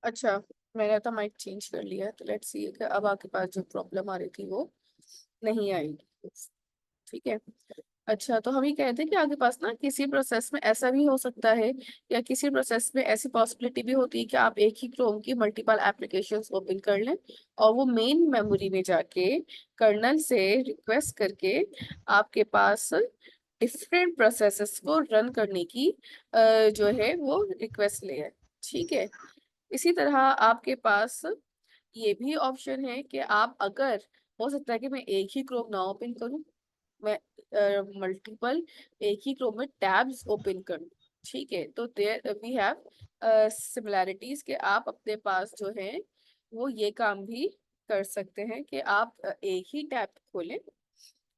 अच्छा, मैंने तो माइक चेंज कर लिया है, तो लेट्स सी कि अब आपके पास जो प्रॉब्लम आ रही थी वो नहीं आएगी। ठीक है। अच्छा, तो हम ये कहते हैं कि आपके पास ना किसी प्रोसेस में ऐसा भी हो सकता है, या किसी प्रोसेस में ऐसी पॉसिबिलिटी भी होती है कि आप एक ही क्रोम की मल्टीपल एप्लीकेशंस ओपन कर लें और वो मेन मेमोरी में जाके कर्नल से रिक्वेस्ट करके आपके पास डिफरेंट प्रोसेसेस को रन करने की जो है वो रिक्वेस्ट ले है। ठीक है। इसी तरह आपके पास ये भी ऑप्शन है कि आप अगर, हो सकता है कि मैं एक ही क्रोम ना ओपन करूं, मैं मल्टीपल एक ही क्रोम में टैब्स ओपन करूं। ठीक है, तो देयर वी हैव सिमिलैरिटीज के आप अपने पास जो है वो ये काम भी कर सकते हैं कि आप एक ही टैब खोलें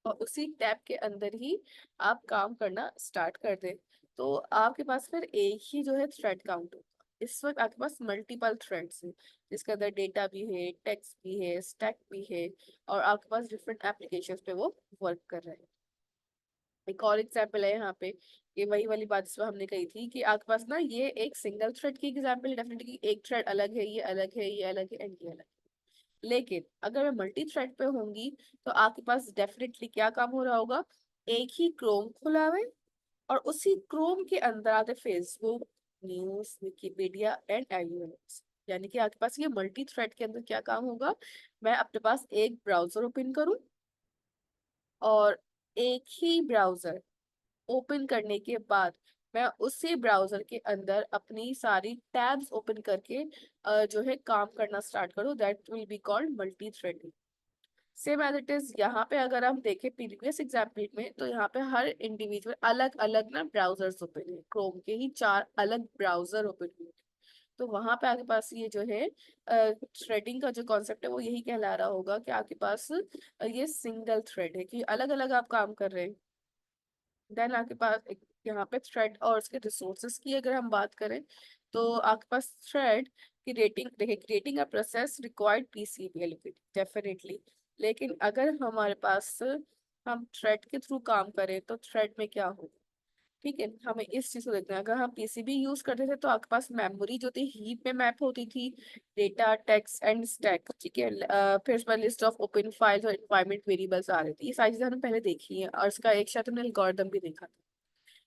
और उसी टैब के अंदर ही आप काम करना स्टार्ट कर दें। तो आपके पास फिर एक ही जो है थ्रेड काउंट होगा। इस वक्त आपके पास मल्टीपल थ्रेड्स हैं, जिसके अंदर डेटा भी है, टेक्स्ट भी है, स्टैक भी है, और आपके पास डिफरेंट एप्लीकेशंस पे वो वर्क कर रहे हैं। एक और एग्जाम्पल है यहाँ पे, ये वही वाली बात जिसमें हमने कही थी कि आपके पास ना ये एक सिंगल थ्रेड की एग्जाम्पल है, डेफिनेटली एक थ्रेड अलग है, ये अलग है, ये अलग है, एंड ये अलग है। लेकिन अगर मैं मल्टी थ्रेड पे होंगी तो आपके पास डेफिनेटली क्या काम हो रहा होगा, एक ही क्रोम खुला हुआ है और उसी क्रोम के अंदर आते Facebook, news, Wikipedia and elements. यानी कि आपके पास ये मल्टी थ्रेड के अंदर क्या काम होगा, मैं अपने पास एक ब्राउजर ओपन करूं और एक ही ब्राउजर ओपन करने के बाद मैं उसी ब्राउजर के अंदर अपनी सारी टैब्स ओपन करके जो है काम करना स्टार्ट करूं, that will be called multi threading. Same as it is यहाँ पे अगर हम देखें प्रीवियस एग्जाम्पल में, तो यहाँ पे हर इंडिविजुअल अलग अलग ना ब्राउजर्स ओपन है, क्रोम के ही चार अलग ब्राउजर ओपन हुए। तो वहां पे आपके पास ये जो है थ्रेडिंग का जो कॉन्सेप्ट है वो यही कहला रहा होगा कि आपके पास ये सिंगल थ्रेड है कि अलग अलग आप काम कर रहे हैं। देन आपके पास यहाँ पे थ्रेड और उसके रिसोर्सेज की अगर हम बात करें, तो आपके पास थ्रेड की रेटिंग देखिए, creating a process required PCB allocate definitely. लेकिन अगर हमारे पास हम थ्रेड के थ्रू काम करें तो थ्रेड में क्या होगा। ठीक है, हमें इस चीज को देखना है। अगर हम पीसीबी यूज करते थे तो आपके पास मेमोरी जो थी हीप में मैप होती थी, डेटा, टेक्स्ट एंड स्टैक। ठीक है, फिर उसके बाद लिस्ट ऑफ ओपन फाइल्स और एनवायरमेंट वेरिएबल्स आ रही थी। ये सारी चीजें हमने पहले देखी है और इसका एक शायद हमने एल्गोरिथम भी देखा था।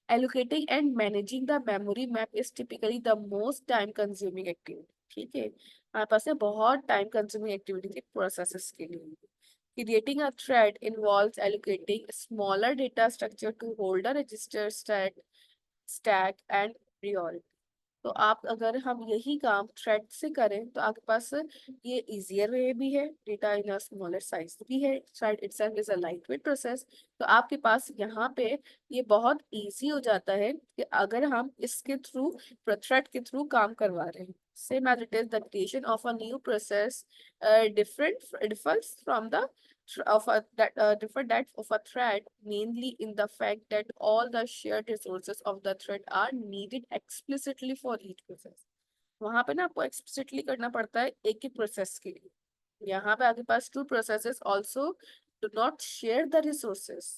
Allocating and managing the memory map is typically the most time consuming activity। ठीक है, हमारे पास में बहुत टाइम कंज्यूमिंग एक्टिविटी थी प्रोसेसेस के लिए। Creating a thread involves allocating smaller data structure to hold a register, stack and priority। तो आप अगर हम यही काम थ्रेड से करें तो आपके पास ये इजियर वे भी है, data in a smaller size भी है, thread itself is a light weight process. तो आपके पास यहाँ पे ये बहुत इजी हो जाता है कि अगर हम इसके थ्रू, थ्रेड के थ्रू काम करवा रहे हैं। Same as it is the creation of a new process different differs from the of a that differ that of a thread, mainly in the fact that all the shared resources of the thread are needed explicitly for each process। वहां पे ना आपको explicitly करना पड़ता है एक एक process के लिए। यहाँ पे आपके पास two processes also do not share the resources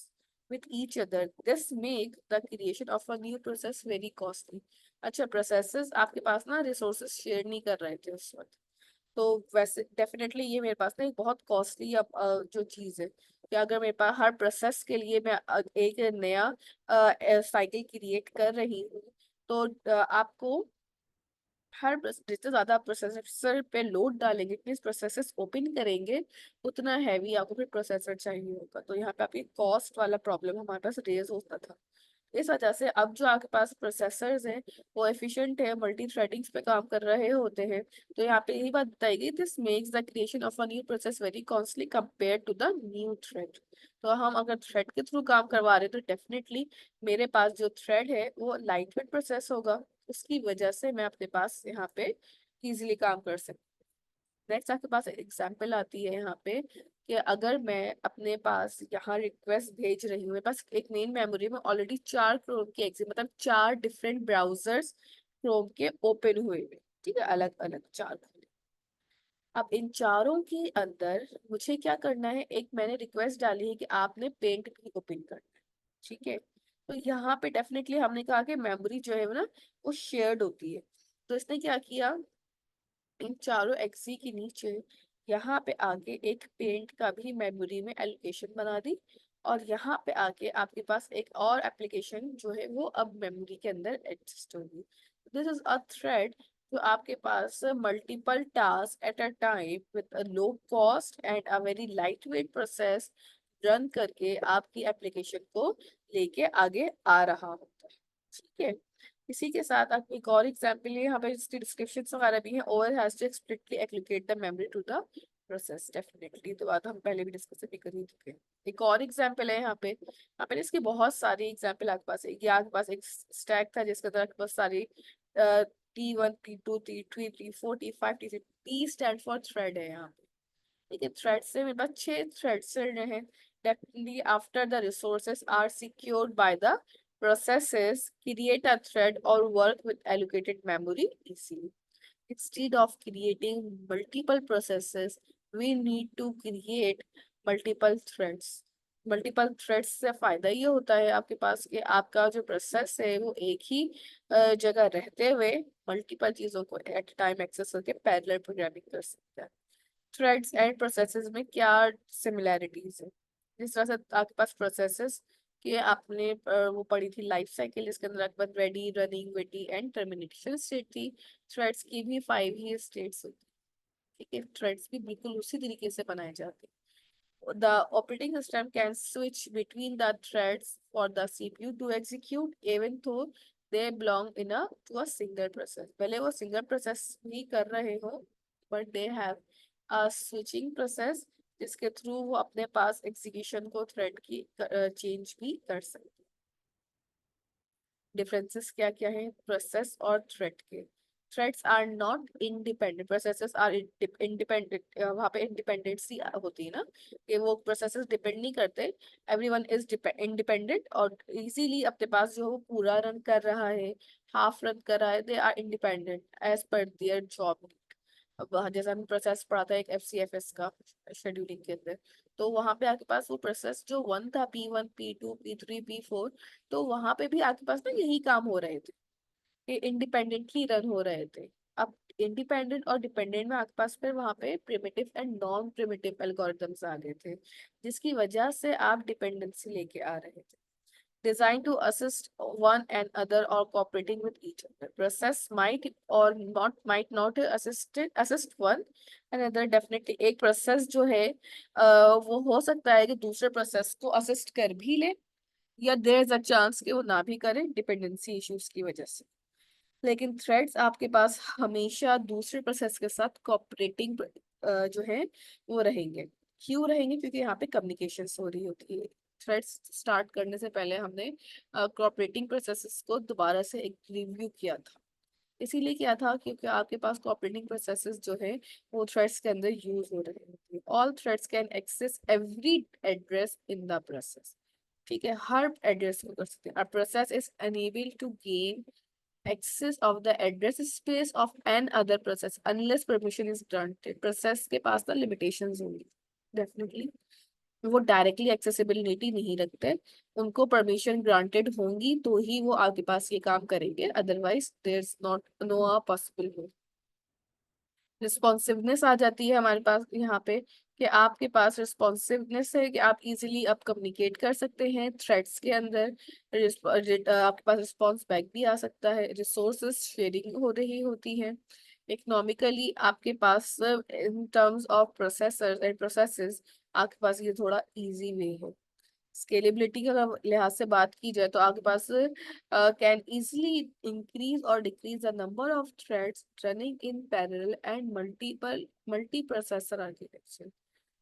with each other, this make the creation of a new process very costly। अच्छा, प्रोसेसेस आपके पास ना रिसोर्सेस शेयर नहीं कर रहे थे उस वक्त, तो वैसे डेफिनेटली ये मेरे पास ना एक बहुत कॉस्टली जो चीज़ है कि अगर मेरे पास हर प्रोसेस के लिए मैं एक नया साइकिल क्रिएट कर रही हूँ, तो आपको जितना ज्यादा आप प्रोसेसर पे लोड डालेंगे, इतने प्रोसेसर्स ओपन करेंगे, उतना हैवी आपको फिर प्रोसेसर चाहिए होगा। तो यहाँ पे आपकी कॉस्ट वाला प्रॉब्लम हमारे पास रेज होता था। इस वजह से अब जो आपके पास प्रोसेसर्स हैं वो एफिशिएंट है, मल्टी थ्रेडिंग्स पे काम कर रहे होते हैं। तो यहाँ पे यही बात बताएगी, this makes the creation of a new process very costly compare to the new thread. तो हम अगर थ्रेड के थ्रू काम करवा रहे हैं तो डेफिनेटली मेरे पास जो थ्रेड है वो लाइट वेट प्रोसेस होगा, उसकी वजह से मैं अपने पास यहाँ पे इजीली काम कर सकती हूँ। नेक्स्ट आपके पास एग्जाम्पल आती है यहाँ पे कि अगर मैं अपने पास यहाँ रिक्वेस्ट भेज रही हूँ, मेरे पास एक मेन मेमोरी में ऑलरेडी चार क्रोम के एग्जिट मतलब चार डिफरेंट ब्राउजर्स क्रोम के ओपन हुए हैं। ठीक है, अलग अलग चार खुले। अब इन चारों के अंदर मुझे क्या करना है, एक मैंने रिक्वेस्ट डाली है कि आपने पेंट भी ओपन करना है। ठीक है, तो यहाँ पे डेफिनेटली हमने कहा कि मेमोरी जो है वो ना वो शेयर्ड होती है। तो इसने क्या किया, इन चारों एक्सी के नीचे यहाँ पे आके एक पेरेंट का भी मेमोरी में एलोकेशन बना दी, और यहाँ पे आके आपके पास एक और एप्लीकेशन जो है वो अब मेमोरी के अंदर एडजस्ट होगी। दिस इज अ थ्रेड जो आपके पास multiple task at a time with a low cost and a very lightweight process run करके आपकी एप्लीकेशन को लेके आगे आ रहा होता है। ठीक है, इसी के साथ आप एक और एग्जांपल है, यहाँ पे इसकी डिस्क्रिप्शन वगैरह भी है। Over has to explicitly allocate the memory to the process, definitely तो बात हम पहले भी डिस्कस भी कर ही चुके हैं। एक और एग्जांपल है यहाँ पे इसकी बहुत सारी एग्जांपल आपके पास है। ये आपके पास एक स्टैक था जिसके अंदर आपके पास सारी T1 T2 T3 T4 T5 T6, T stand for thread है यहाँ पे। ठीक है, थ्रेड से मेरे पास 6 थ्रेड्स चल रहे हैं। Definitely after the resources are secured by the processes create a thread or work with allocated memory easily. Instead of creating multiple processes, we need to create multiple threads. Multiple threads से फायदा ये होता है आपके पास कि आपका जो process है वो एक ही जगह रहते हुए मल्टीपल चीजों को एट टाइम एक्सेस करके पैरेलल प्रोग्रामिंग कर सकता है। थ्रेड्स एंड प्रोसेसेस में क्या सिमिलैरिटीज है? जिस तरह से आपके पास प्रोसेसेस कि आपने वो पढ़ी थी लाइफ साइकिल, इसके अंदर आपके पास रेडी, रनिंग, वेटी एंड टर्मिनेशन स्टेट थी। थ्रेड्स की भी 5 ही स्टेट्स होती है। ठीक है, थ्रेड्स भी बिल्कुल उसी तरीके से बनाए जाते हैं। The operating system can switch between the threads for the CPU to execute even though they belong in a to a single process. भले वो सिंगल प्रोसेस ही कर रहे हो, but they have switching process जिसके थ्रू वो अपने पास एग्जीक्यूशन को थ्रेड की चेंज भी कर सकते हैं। डिफरेंसेस क्या क्या है प्रोसेस और थ्रेड के? Threads are not independent, processes are independent. वहाँ पे इंडिपेंडेंसी होती है ना, कि वो प्रोसेसेस डिपेंड नहीं करते। एवरीवन इज इंडिपेंडेंट और इजीली अपने पास जो है वो पूरा रन कर रहा है, हाफ रन कर रहा है, they are independent as per their job. अब जैसा हमने प्रोसेस पढ़ा था एक FCFS का शेड्यूलिंग के अंदर, तो वहां पे आपके पास वो प्रोसेस जो 1 था, P1 P2 P3 P4, तो वहां पे भी आपके पास ना यही काम हो रहे थे, ये इंडिपेंडेंटली रन हो रहे थे। अब इंडिपेंडेंट और डिपेंडेंट में आपके पास फिर वहां पे primitive and non primitive algorithms आ गए थे, जिसकी वजह से आप डिपेंडेंसी लेके आ रहे थे। Designed to assist one another or cooperating with each other. Process might not assist one another. Definitely एक process जो है वो हो सकता है कि दूसरे process को assist कर भी ले, या there is a chance कि वो ना भी करे dependency issues की वजह से। लेकिन थ्रेड्स आपके पास हमेशा दूसरे प्रोसेस के साथ कोऑपरेटिंग जो है वो रहेंगे। क्यों रहेंगे? क्योंकि यहाँ पे कम्युनिकेशन हो रही होती है। थ्रेड्स स्टार्ट करने से पहले हमने कोऑपरेटिंग प्रोसेसेस को दोबारा से एक रिव्यू किया था। इसीलिए किया था क्योंकि आपके पास कोऑपरेटिंग प्रोसेसेस जो है वो थ्रेड्स के अंदर यूज हो रहे होते हैं। All threads can access every address in the process. ठीक है, हर एड्रेस को कर सकते हैं। Process is unable to gain access of the address space of an other process unless permission is granted। process के पास ना limitations होंगी डेफिनेटली, वो डायरेक्टली एक्सेसिबिलिटी नहीं रखते, उनको परमिशन ग्रांटेड होंगी तो ही वो आपके पास ये काम करेंगे, otherwise there is not no possible. Responsiveness आ जाती है हमारे पास यहाँ पे, कि आपके पास रिस्पॉन्सिवनेस है कि आप इजीली अब कम्युनिकेट कर सकते हैं थ्रेड्स के अंदर। आपके पास रिस्पॉन्स बैक भी आ सकता है। रिसोर्सेज शेयरिंग हो रही होती है। इकोनॉमिकली आपके पास in terms of processors and processes आपके पास ये थोड़ा इजी वे है। स्केलेबिलिटी के अगर लिहाज से बात की जाए तो आपके पास कैन इजीली इंक्रीज और decrease the number of threads running in parallel and multi processor architecture.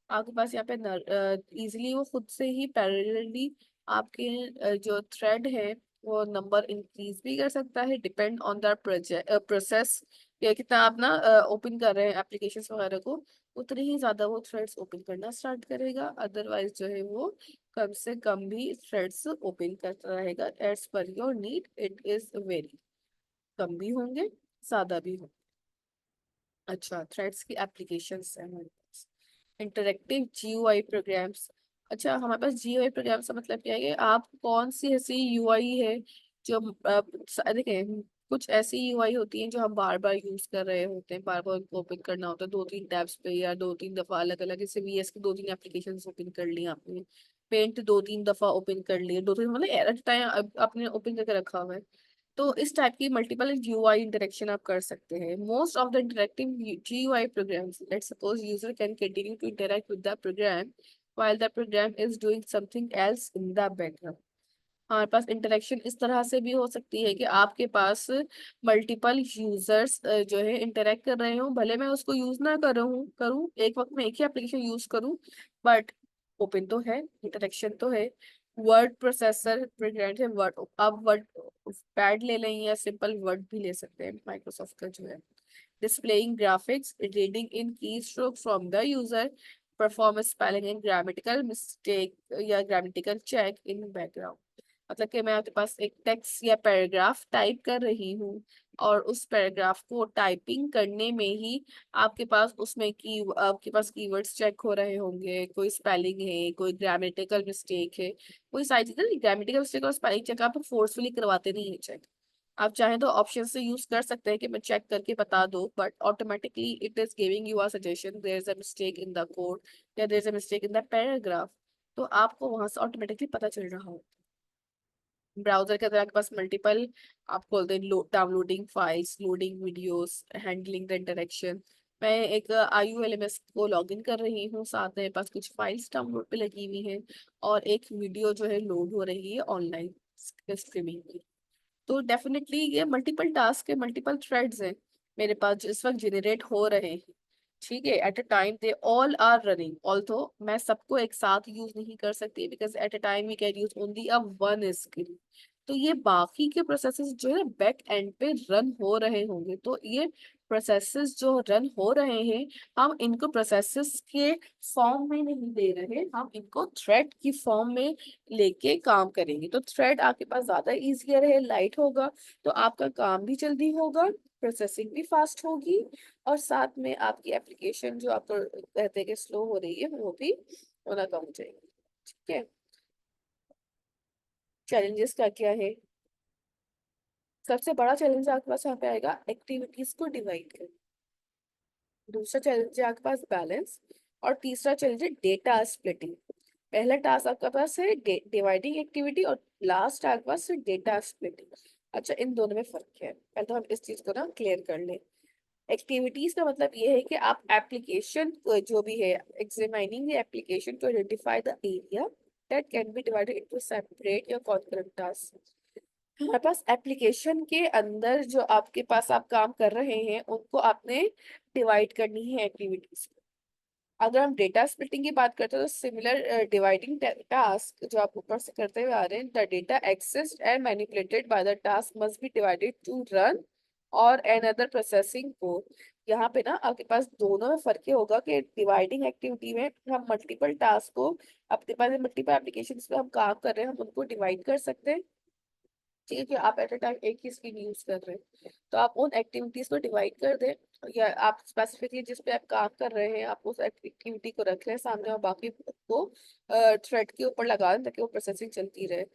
आपके पास यहाँ पे इजीली वो खुद से ही पैरेलली आपके जो थ्रेड है वो नंबर इंक्रीज भी कर सकता है, डिपेंड ऑन द प्रोसेस। कितना आप ना ओपन कर रहे हैं एप्लीकेशंस वगैरह को, उतने ही ज्यादा वो थ्रेड्स ओपन करना स्टार्ट करेगा। अदरवाइज जो है वो कम से कम भी थ्रेड्स ओपन करता रहेगा as per your need. It is very कम भी होंगे, ज्यादा भी होंगे। अच्छा, थ्रेड्स की एप्लीकेशंस है हमारे पास। Interactive GUI programmes. अच्छा, हमारे पास GUI प्रोग्राम्स का मतलब क्या है कि आप कौन सी ऐसी UI है जो देखें, कुछ ऐसी यूआई होती है जो हम बार बार यूज कर रहे होते हैं, बार बार उनको ओपन करना होता है 2-3 टैब्स पे, या 2-3 दफा अलग अलग, जैसे वीएस की 2-3 एप्लीकेशन ओपन कर ली आपने, पेंट 2-3 दफा ओपन कर लिए, 2-3 मतलब एट टाइम आपने ओपन करके रखा हुआ है। तो इस टाइप की मल्टीपल यूआई इंटरेक्शन आप कर सकते हैं। Most of the interactive GUI programs, let's suppose user can continue to interact with the program while the program is doing something else in the background। हमारे पास इंटरेक्शन इस तरह से भी हो सकती है कि आपके पास मल्टीपल यूजर्स जो है इंटरेक्ट कर रहे हो, भले मैं उसको यूज ना कर हूँ करूँ, एक वक्त में एक ही एप्लीकेशन यूज करूँ, बट ओपन तो है, इंटरेक्शन तो है। वर्ड प्रोसेसर प्रेग्नेंट है, वर्ड, आप वर्ड पैड ले लें या सिंपल वर्ड भी ले सकते हैं माइक्रोसॉफ्ट का जो है। displaying graphics, reading in keystroke from the user, perform spelling and grammatical mistake या grammatical check in background। मतलब कि मैं आपके पास एक टेक्स्ट या पैराग्राफ टाइप कर रही हूँ, और उस पैराग्राफ को टाइपिंग करने में ही आपके पास कीवर्ड्स चेक हो रहे होंगे, कोई स्पेलिंग है, कोई ग्रामेटिकल मिस्टेक है, कोई सारी चीजें। ग्रामेटिकल मिस्टेक और स्पेलिंग चेक आप फोर्सफुली करवाते नहीं है चेक। आप चाहें तो ऑप्शन से यूज कर सकते हैं कि मैं चेक करके बता दो, but automatically it is giving you a suggestion there is a mistake in the code या there is a mistake in the paragraph. तो आपको वहां से ऑटोमेटिकली पता चल रहा हो। ब्राउजर के अंदर आपके पास मल्टीपल, आप खोलते हैं downloading files, loading videos, handling the interaction. मैं एक IULMS को लॉगिन कर रही हूँ, साथ में मेरे पास कुछ फाइल्स डाउनलोड पे लगी हुई हैं, और एक वीडियो जो है लोड हो रही है ऑनलाइन स्ट्रीमिंग की। तो डेफिनेटली ये मल्टीपल टास्क है, मल्टीपल थ्रेड्स हैं मेरे पास जो इस वक्त जनरेट हो रहे हैं। ठीक है, at a time they all are running, although मैं सबको एक साथ यूज नहीं कर सकती, because at a time we can use only a one skill. तो ये बाकी के प्रोसेसेस जो है बैक एंड पे रन हो रहे होंगे। तो ये प्रोसेसेस जो रन हो रहे हैं, हम इनको प्रोसेसेस के फॉर्म में नहीं दे रहे, हम इनको थ्रेड की फॉर्म में लेके काम करेंगे। तो थ्रेड आपके पास ज्यादा इजियर है, लाइट होगा, तो आपका काम भी जल्दी होगा, प्रोसेसिंग भी फास्ट होगी, और साथ में आपकी एप्लीकेशन जो आपको कहते हैं कि स्लो हो रही है, वो भी होना कम हो जाएगी। ठीक है, चैलेंजेस क्या क्या है? सबसे बड़ा चैलेंज आपके पास यहाँ पे आएगा एक्टिविटीज को डिवाइड करना। दूसरा चैलेंज है आपके पास बैलेंस, और तीसरा चैलेंज है डेटा स्प्लिटिंग। पहला टास्क आपके पास है डिवाइडिंग एक्टिविटी, और लास्ट आपके पास है डेटा स्प्लिटिंग। अच्छा, इन दोनों में फर्क है, पहले तो हम इस चीज को ना क्लियर कर लें। एक्टिविटीज का मतलब ये है कि आप एप्लीकेशन जो भी है, examining the application to identify the area that can be divided into separate या कॉन्करेंट टास्क। हमारे पास एप्लीकेशन के अंदर जो आपके पास आप काम कर रहे हैं, उनको आपने डिवाइड करनी है एक्टिविटीज। अगर हम डेटा स्प्लिटिंग की बात करते हैं, तो सिमिलर डिवाइडिंग टास्क जो आप ऊपर से करते हुए आ रहे हैं, the data accessed and manipulated by the task must be divided to run और अनदर प्रोसेसिंग कोड। यहाँ पे ना आपके पास दोनों में फर्क ये होगा कि डिवाइडिंग एक्टिविटी में हम मल्टीपल टास्क को, अपने पास मल्टीपल एप्लीकेशन पे हम काम कर रहे हैं, हम उनको डिवाइड कर सकते हैं। ठीक है, कि आप एट अ टाइम एक ही स्क्रीन यूज कर रहे हैं, तो आप उन एक्टिविटीज को डिवाइड कर दें, या आप स्पेसिफिकली जिस पे आप काम कर रहे हैं, आप उस एक्टिविटी को रख लें सामने, और बाकी को थ्रेड के ऊपर लगा दें, ताकि वो प्रोसेसिंग चलती रहे।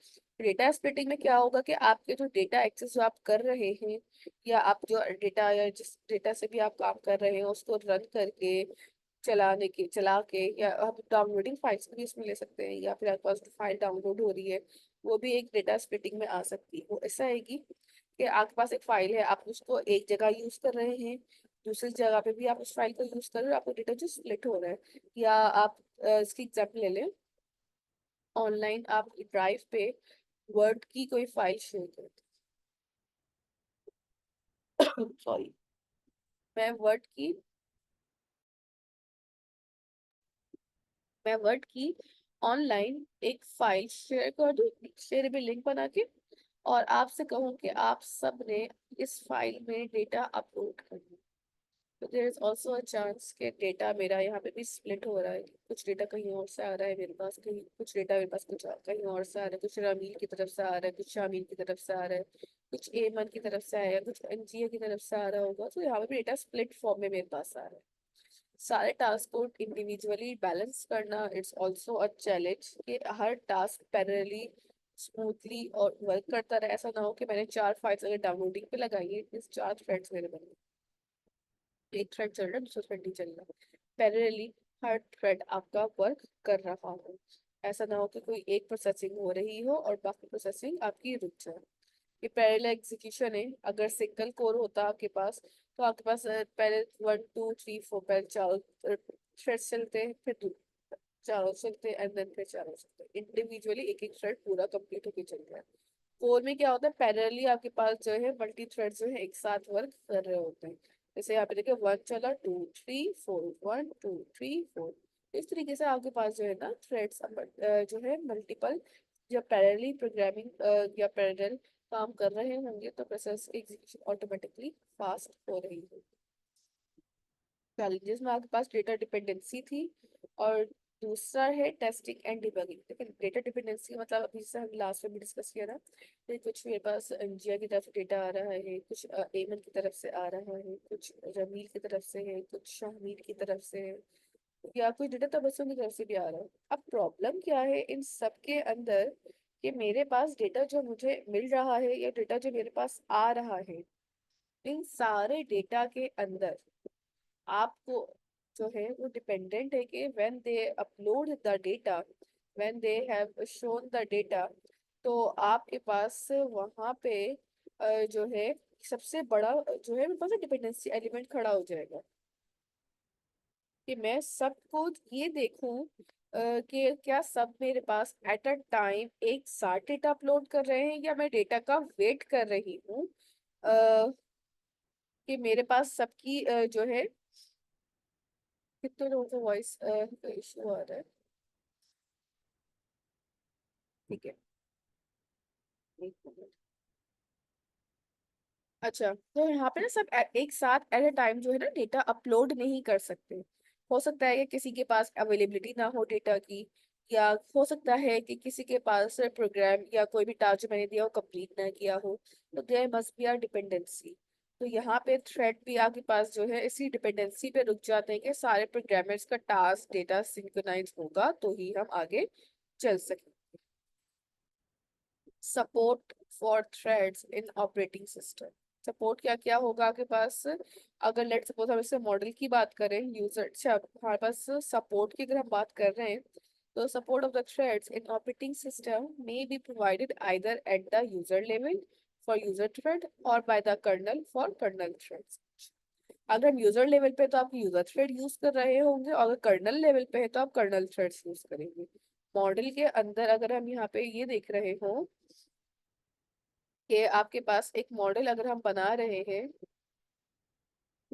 डेटा स्प्लिटिंग में क्या होगा कि आपके जो डेटा एक्सेस जो आप कर रहे हैं, या आप जो डेटा या जिस डेटा से भी आप काम कर रहे हैं, उसको रन करके चला के, या आप डाउनलोडिंग फाइल्स भी इसमें ले सकते हैं, या फिर आपके पास जो फाइल डाउनलोड हो रही है, वो भी एक डेटा स्प्लिटिंग में आ सकती है। वो ऐसा है कि आपके पास एक फाइल है, आप उसको एक जगह यूज कर रहे हैं, दूसरी जगह पे भी आप उस फाइल को यूज कर रहे हो, आपको डेटा जो स्प्लिट हो रहा है। या आप इसकी एग्जाम्पल ले लें, ऑनलाइन आप ड्राइव पे वर्ड की कोई फाइल शेयर करते, सॉरी, मैं वर्ड की मैं वर्ड की ऑनलाइन एक फाइल शेयर कर दूं, शेयरेबल लिंक बना के, और आपसे कहूँ कि आप सब ने इस फाइल में डेटा अपलोड करना। तो there is also a chance कि डेटा मेरा यहाँ पे भी स्प्लिट हो रहा है, कुछ डेटा कहीं और से आ रहा है मेरे पास, कहीं कुछ डेटा मेरे पास कुछ कहीं और से आ रहा है, कुछ रामील की तरफ से आ रहा है, कुछ शामिल की तरफ से आ रहा है, कुछ एमन की तरफ से आया है, कुछ एनजीओ की तरफ से आ रहा होगा। तो यहाँ पे भी डेटा स्प्लिट फॉर्म में मेरे पास आ रहा है। सारे टास्क को इंडिविजुअली बैलेंस करना, इट्स ऑल्सो अ चैलेंज कि हर टास्क पैरेलली स्मूथली और वर्क करता रहे। ऐसा ना हो कि मैंने 4 फाइल्स अगर डाउनलोडिंग पे लगाई है, इस 4 थ्रेड्स मेरे बने, एक थ्रेड चल रहा है, दूसरा थ्रेड नहीं चल रहा, पैरेलली हर थ्रेड आपका वर्क कर रहा हो। ऐसा ना हो कि कोई एक प्रोसेसिंग हो रही हो और बाकी प्रोसेसिंग आपकी रुक जाए। ये पैरेलल एग्जीक्यूशन है। अगर सिंगल कोर होता आपके पास, तो आपके पास पहले 1 2 3 4 पहले चारों थ्रेड्स चलते हैं, फिर चारों चलते हैं, एंड देन फिर चारों चलते हैं, इंडिविजुअली एक एक थ्रेड पूरा कंप्लीट होके चल रहा है। कोर में क्या होता है, पैरेलली आपके पास जो है मल्टी थ्रेड जो है एक साथ वर्क कर रहे होते हैं। जैसे यहाँ पे देखिए 1 चला, 2 3 4, 1 2 3 4, इस तरीके से आपके पास जो है ना थ्रेड्स जो है मल्टीपल, जब पैरेलली प्रोग्रामिंग या पैरेलल काम कर रहे होंगे तो प्रोसेस एग्जीक्यूशन ऑटोमेटिकली फास्ट हो रही है। चैलेंजेस में आपके पास डेटा डिपेंडेंसी थी, और दूसरा है टेस्टिंग एंड डिबगिंग। लेकिन डेटा डिपेंडेंसी मतलब अभी जैसे हम लास्ट में भी डिस्कस किया ना, कि कुछ मेरे पास एनजिया की तरफ से डेटा आ रहा है, कुछ एमन की तरफ से आ रहा है, कुछ रमील की तरफ से है, कुछ शाहमीर की तरफ से है, या कुछ डेटा तबस्सुम की तरफ से भी आ रहा है। अब प्रॉब्लम क्या है इन सब के अंदर, कि मेरे पास डेटा जो मुझे मिल रहा है या डेटा जो मेरे पास आ रहा है, इन सारे डेटा के अंदर आपको जो है वो डिपेंडेंट है कि when they upload the data, when they have shown the data, तो आपके पास वहाँ पे जो है सबसे बड़ा जो है मेरे पास डिपेंडेंसी एलिमेंट खड़ा हो जाएगा, कि मैं सबको ये देखूं कि क्या सब मेरे पास एट अ टाइम एक साथ डेटा अपलोड कर रहे हैं, या मैं डेटा का वेट कर रही हूँ कि मेरे पास सबकी जो है, कितने लोगों को वॉइस इशू आ रहा है, ठीक है, एक मिनट। अच्छा, तो यहाँ पे ना सब एक साथ एट अ टाइम जो है ना डेटा अपलोड नहीं कर सकते। हो सकता है कि किसी के पास अवेलेबिलिटी ना हो डेटा की, या हो सकता है कि किसी के पास प्रोग्राम या कोई भी टास्क जो मैंने दिया हो कंप्लीट ना किया हो, तो there must be are dependency. तो यहाँ पे थ्रेड भी आपके पास जो है इसी डिपेंडेंसी पे रुक जाते हैं कि सारे प्रोग्रामर्स का टास्क डेटा सिंक्रोनाइज होगा तो ही हम आगे चल सकें। Support for threads in operating system. Support क्या क्या होगा आपके पास, अगर लेट सपोज हम इससे मॉडल की बात करें, यूजर, अच्छा हमारे पास सपोर्ट की अगर हम बात कर रहे हैं, तो support of the threads in operating system may be provided either at the user level for user thread or by the kernel for kernel threads. अगर हम यूजर लेवल पे तो आप यूजर थ्रेड यूज कर रहे होंगे, और अगर कर्नल लेवल पे है तो आप कर्नल थ्रेड्स यूज करेंगे। मॉडल के अंदर अगर हम यहाँ पे ये देख रहे हो कि आपके पास एक मॉडल अगर हम बना रहे हैं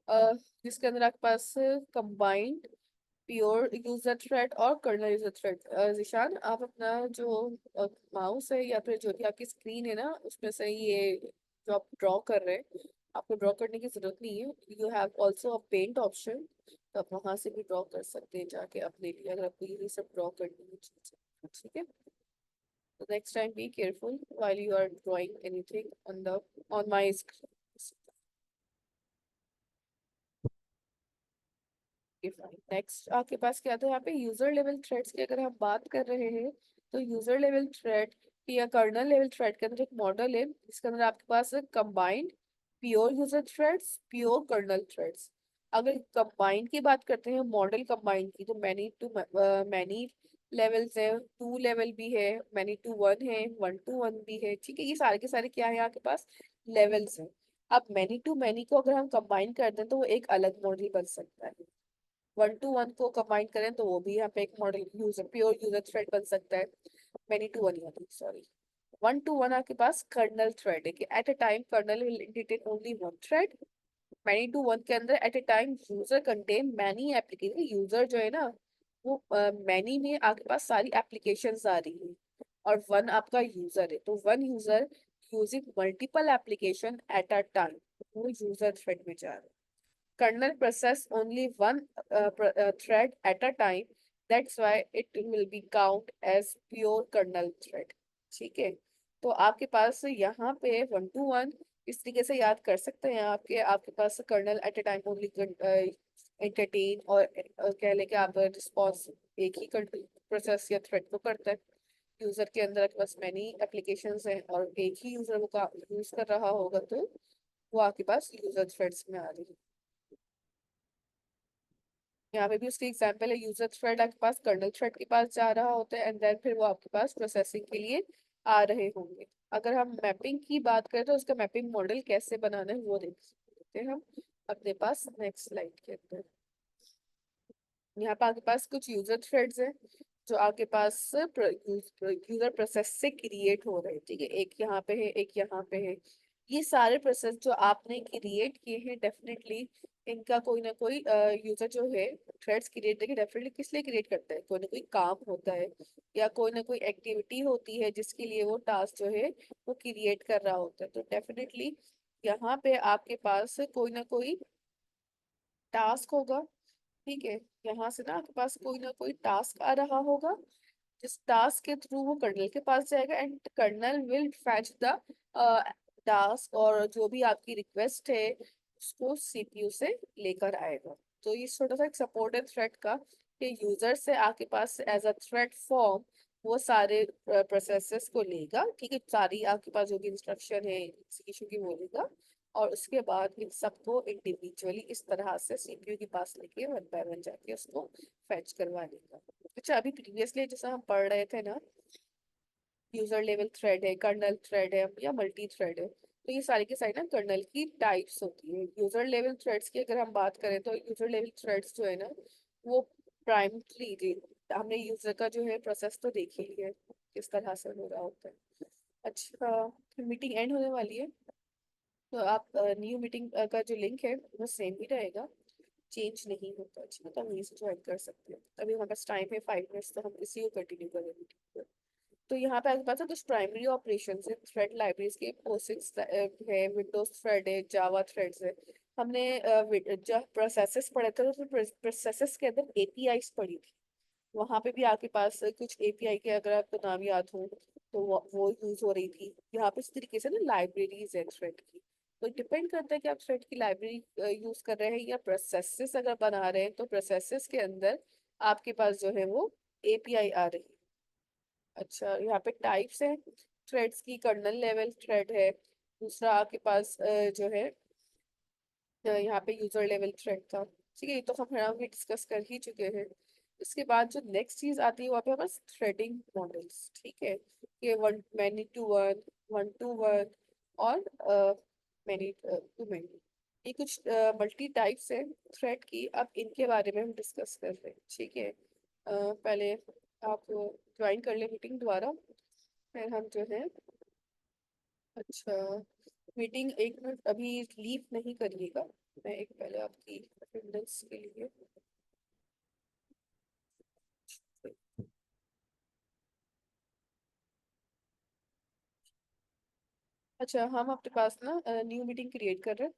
अ, जिसके अंदर आपके पास कंबाइंड प्योर यूजर थ्रेड और कर्नल यूजर थ्रेड। जिशान, आप अपना जो माउस है या फिर जो भी आपकी स्क्रीन है ना, उसमें से ये जो आप ड्रॉ कर रहे हैं, आपको ड्रॉ करने की जरूरत नहीं है, you have also a paint option, तो आप वहां से भी ड्रॉ कर सकते हैं जाके अपने लिए, अगर आपको यही सब ड्रॉ करनी है चीज़ें, ठीक है। So next time be careful while you are drawing anything on my screen. Next आपके पास क्या था यहाँ पे, यूजर लेवल थ्रेड्स की अगर हम बात कर रहे हैं, तो यूजर लेवल थ्रेड या कर्नल लेवल थ्रेड के अंदर एक मॉडल है जिसके अंदर आपके पास combined pure user threads, pure kernel threads. अगर कंबाइंड की बात करते हैं, मॉडल कंबाइंड की, तो मैनी टू मैनी लेवल्स है, 2 लेवल भी है, मैनी टू 1 है, 1 to 1 भी है, ठीक है, ये सारे के सारे क्या है आपके पास, लेवल्स है। अब मैनी टू मैनी को अगर हम कंबाइन कर दें तो वो एक अलग मॉडल बन सकता है। 1 to 1 को कंबाइन करें तो वो भी यहाँ पे एक model user pure user thread बन सकता है। मैनी टू वन यानी सॉरी, 1 to 1 आपके पास कर्नल थ्रेड है, कि at a time kernel will indicate only one thread. Many to one के अंदर at a time user contain many application, user जो है ना वो मैनी में आपके पास सारी एप्लीकेशंस आ रही है, और वन आपका यूजर है, तो one user using multiple application at a time, वो यूजर थ्रेड में जा रहा है। kernel process only one thread at a time. That's why it will be count as pure kernel thread. ठीक है, तो आपके पास यहाँ पे 1 to 1 इस तरीके से याद कर सकते हैं आपके आपके पास colonel at a time only entertain, और कह लें कि आप रिस्पॉन्स एक ही प्रोसेस या थ्रेड को करता है। यूजर के अंदर आपके पास मैनी एप्लीकेशंस हैं और एक ही यूजर वो का यूज कर रहा होगा, तो वो आपके पास यूजर थ्रेड्स में आ रही है। यहाँ पे भी उसकी एग्जांपल है, यूजर थ्रेड आपके पास कर्नल थ्रेड के पास जा रहा होता है एंड देन फिर वो आपके पास प्रोसेसिंग के लिए आ रहे होंगे। अगर हम मैपिंग की बात करें तो उसका मैपिंग मॉडल कैसे बनाना है वो देख सकते हैं हम अपने पास नेक्स्ट स्लाइड के अंदर। यहाँ पे आपके पास कुछ यूजर थ्रेड्स हैं जो आपके पास यूजर प्रोसेस से क्रिएट हो रहे हैं, ठीक है। एक यहाँ पे है, एक यहाँ पे है। ये सारे प्रोसेस जो आपने क्रिएट किए हैं डेफिनेटली इनका कोई ना कोई यूजर जो है थ्रेड्स क्रिएट करके डेफिनेटली किस लिए क्रिएट करता है, कोई ना कोई काम होता है या कोई ना कोई एक्टिविटी होती है जिसके लिए वो टास्क जो है वो क्रिएट कर रहा होता है। तो डेफिनेटली यहाँ पे आपके पास कोई ना कोई टास्क होगा, ठीक है। यहाँ से ना आपके पास कोई ना कोई टास्क आ रहा होगा जिस टास्क के थ्रू वो कर्नल के पास जाएगा and kernel will fetch the task और जो भी आपकी रिक्वेस्ट है उसको सीपीयू से लेकर आएगा। तो ये छोटा सा एक सपोर्टेड थ्रेड का कि यूजर से आपके पास एज अ थ्रेड फॉर्म वो सारे प्रोसेसेस को लेगा, ठीक है। सारी आपके पास जो भी इंस्ट्रक्शन है एग्जीक्यूशन की वो लेगा और उसके बाद इन सबको इंडिविजुअली इस तरह से सीपीयू के पास लेके वन बाय वन जाके उसको फैच करवा लेगा। अच्छा, अभी प्रीवियसली जैसा हम पढ़ रहे थे ना, यूजर लेवल थ्रेड है, कर्नल थ्रेड है या मल्टी थ्रेड है, तो ये सारी की सारी ना कर्नल की टाइप्स होती है। यूजर लेवल थ्रेड्स की अगर हम बात करें तो यूजर लेवल थ्रेड्स जो है ना वो प्राइमरी हमने यूजर का जो है प्रोसेस तो देख ही लिया है किस तरह से हो रहा होता है। अच्छा, फिर मीटिंग एंड होने वाली है तो आप न्यू मीटिंग का जो लिंक है वो सेम ही रहेगा, चेंज नहीं होता। अच्छा, तो हम यहीं से ज्वाइन कर सकते हैं। अभी हमारे पास टाइम है 5 मिनट्स, तो हम इसी को कंटिन्यू करेंगे। तो यहाँ पे आपके पास है कुछ प्राइमरी ऑपरेशन है थ्रेड लाइब्रेरीज के, पोसिक्स है, विंडोज थ्रेड है, जावा थ्रेड्स है। हमने जब प्रोसेसेस पढ़े थे तो प्रोसेसेस के अंदर एपीआईज पढ़ी थी, वहां पे भी आपके पास कुछ एपीआई के अगर आपको नाम याद हो तो वो यूज हो रही थी। यहाँ पे इस तरीके से ना लाइब्रेरीज है थ्रेड की, तो डिपेंड करता है कि आप थ्रेड की लाइब्रेरी यूज कर रहे हैं या प्रोसेसेस अगर बना रहे हैं तो प्रोसेसेस के अंदर आपके पास जो है वो एपीआई आ रही है। अच्छा, यहाँ पे टाइप्स है थ्रेड्स की, कर्नल लेवल थ्रेड है, दूसरा आपके पास जो है यहाँ पे यूजर लेवल थ्रेड था, ठीक है। ये तो हम डिस्कस कर ही चुके हैं। इसके बाद जो नेक्स्ट चीज आती है वहाँ पे हमारे थ्रेडिंग मॉडल्स, ठीक है। ये one many to one, one to one और मैनी टू मैनी, ये कुछ मल्टी टाइप्स है थ्रेड की। अब इनके बारे में हम डिस्कस कर रहे हैं, ठीक है। पहले आप ज्वाइन कर ले मीटिंग द्वारा, फिर हम जो है अच्छा मीटिंग 1 मिनट अभी लीव नहीं करिएगा, मैं एक पहले आपकी अटेंडेंस के लिए। अच्छा, हम अपने पास ना न्यू मीटिंग क्रिएट कर रहे हैं,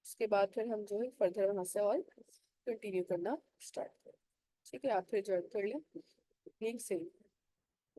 उसके बाद फिर हम जो है फर्दर वहाँ से और कंटिन्यू करना स्टार्ट करें, ठीक है। आप फिर ज्वाइन कर लें लिंक से।